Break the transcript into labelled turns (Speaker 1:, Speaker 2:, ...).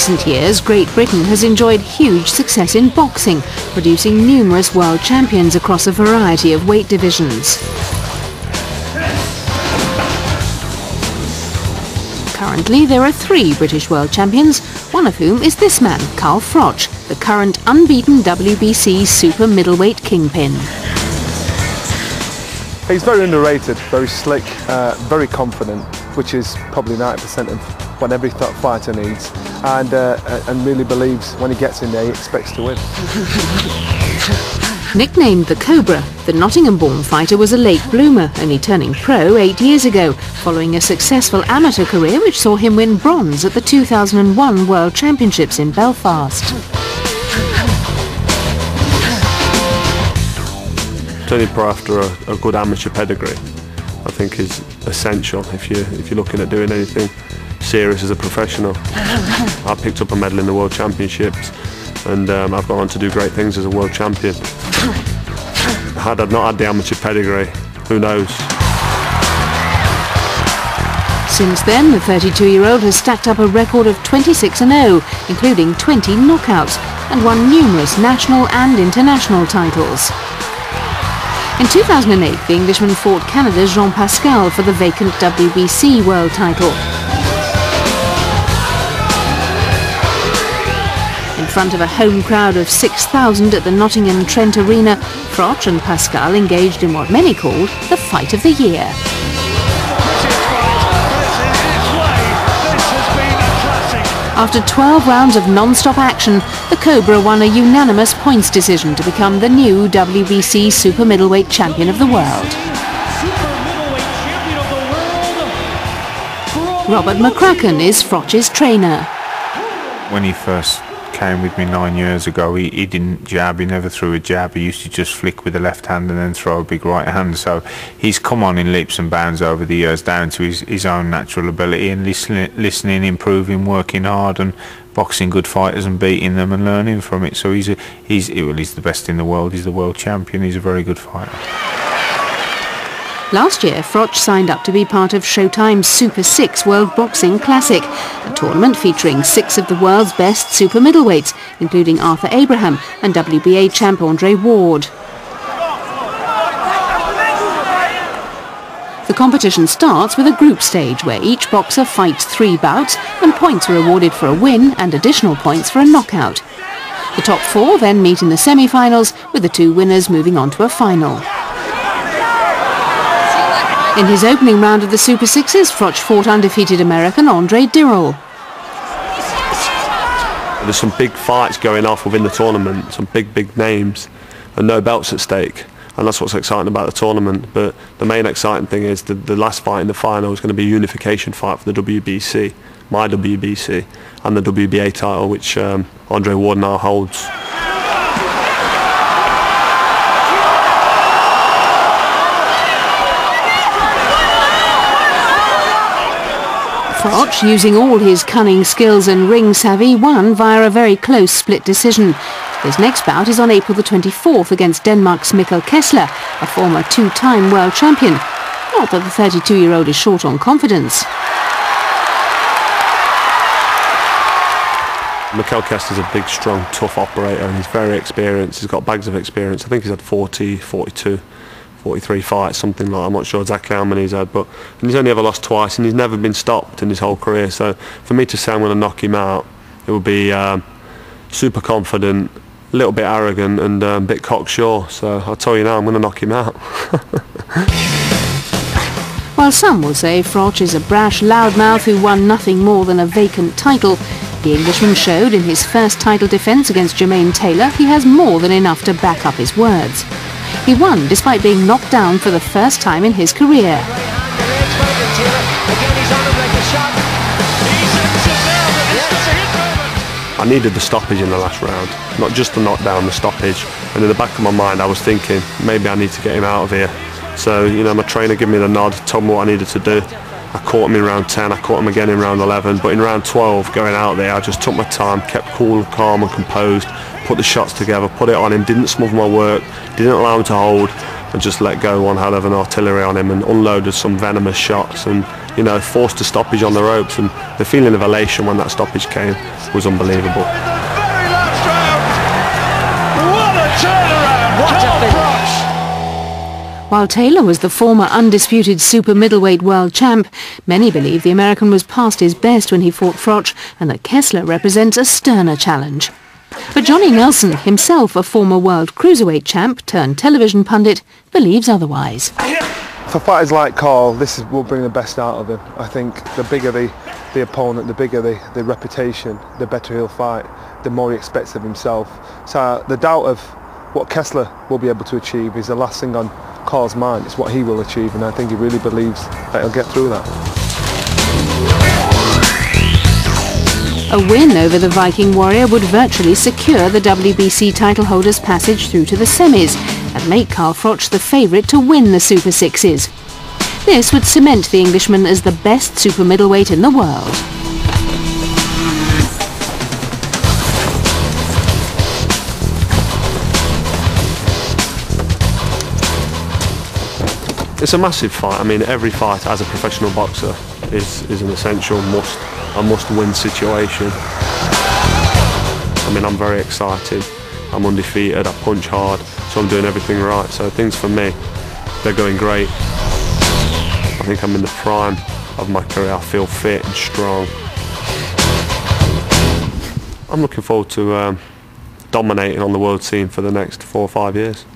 Speaker 1: recent years, Great Britain has enjoyed huge success in boxing, producing numerous world champions across a variety of weight divisions. Currently, there are 3 British world champions, one of whom is this man, Carl Froch, the current unbeaten WBC super middleweight kingpin.
Speaker 2: He's very underrated, very slick, very confident, which is probably 90% of what every fighter needs, and really believes when he gets in there he expects to win.
Speaker 1: Nicknamed the Cobra, the Nottingham-born fighter was a late bloomer, only turning pro 8 years ago, following a successful amateur career which saw him win bronze at the 2001 World Championships in Belfast.
Speaker 3: Turning pro after a good amateur pedigree, I think, is essential if you're looking at doing anything serious as a professional. I picked up a medal in the World Championships, and I've gone on to do great things as a world champion. Had I not had the amateur pedigree, who knows?
Speaker 1: Since then, the 32-year-old has stacked up a record of 26-0, including 20 knockouts, and won numerous national and international titles. In 2008, the Englishman fought Canada's Jean Pascal for the vacant WBC world title. In front of a home crowd of 6,000 at the Nottingham Trent Arena, Froch and Pascal engaged in what many called the fight of the year. After 12 rounds of non-stop action, the Cobra won a unanimous points decision to become the new WBC super middleweight champion of the world. Robert McCracken is Froch's trainer.
Speaker 4: When he first came with me 9 years ago, he didn't jab, he never threw a jab, he used to just flick with the left hand and then throw a big right hand. So he's come on in leaps and bounds over the years, down to his own natural ability, and listening, improving, working hard and boxing good fighters and beating them and learning from it. So he's the best in the world, he's the world champion, he's a very good fighter.
Speaker 1: Last year, Froch signed up to be part of Showtime's Super 6 World Boxing Classic, a tournament featuring 6 of the world's best super middleweights, including Arthur Abraham and WBA champ Andre Ward. The competition starts with a group stage where each boxer fights 3 bouts and points are awarded for a win and additional points for a knockout. The top 4 then meet in the semi-finals, with the 2 winners moving on to a final. In his opening round of the Super Sixes, Froch fought undefeated American Andre Dirrell.
Speaker 3: There's some big fights going off within the tournament, some big names, and no belts at stake. And that's what's exciting about the tournament. But the main exciting thing is the last fight in the final is going to be a unification fight for the WBC, my WBC, and the WBA title, which Andre Ward now holds.
Speaker 1: Froch, using all his cunning skills and ring savvy, won via a very close split decision. His next bout is on April the 24th against Denmark's Kessler, a former 2-time world champion. Not that the 32-year-old is short on confidence.
Speaker 3: Kessler's a big, strong, tough operator, and he's very experienced. He's got bags of experience. I think he's had 40, 42, 43 fights, something like that. I'm not sure exactly how many he's had, but he's only ever lost twice, and he's never been stopped in his whole career. So for me to say I'm going to knock him out, it would be super confident, a little bit arrogant, and a bit cocksure. So I'll tell you now, I'm going to knock him out.
Speaker 1: While some will say Froch is a brash loudmouth who won nothing more than a vacant title, the Englishman showed in his first title defence against Jermaine Taylor he has more than enough to back up his words. He won despite being knocked down for the first time in his career.
Speaker 3: I needed the stoppage in the last round, not just the knockdown, the stoppage. And in the back of my mind I was thinking, maybe I need to get him out of here. So, you know, my trainer gave me the nod, told me what I needed to do. I caught him in round 10, I caught him again in round 11, but in round 12, going out there, I just took my time, kept cool, calm and composed, put the shots together, put it on him, didn't smother my work, didn't allow him to hold, and just let go one hell of an artillery on him and unloaded some venomous shots, and you know, forced a stoppage on the ropes, and the feeling of elation when that stoppage came was unbelievable.
Speaker 1: While Taylor was the former undisputed super middleweight world champ, many believe the American was past his best when he fought Froch, and that Kessler represents a sterner challenge. But Johnny Nelson, himself a former world cruiserweight champ turned television pundit, believes otherwise.
Speaker 2: For fighters like Carl, this will bring the best out of him. I think the bigger the opponent, the bigger the reputation, the better he'll fight, the more he expects of himself. So the doubt of what Kessler will be able to achieve is the last thing on Carl's mind. It's what he will achieve, and I think he really believes that he'll get through that.
Speaker 1: A win over the Viking Warrior would virtually secure the WBC title holder's passage through to the semis and make Carl Froch the favourite to win the Super Sixes. This would cement the Englishman as the best super middleweight in the world.
Speaker 3: It's a massive fight. I mean, every fight as a professional boxer is an essential must-win situation. I mean, I'm very excited. I'm undefeated. I punch hard, so I'm doing everything right. So things for me, they're going great. I think I'm in the prime of my career. I feel fit and strong. I'm looking forward to dominating on the world scene for the next 4 or 5 years.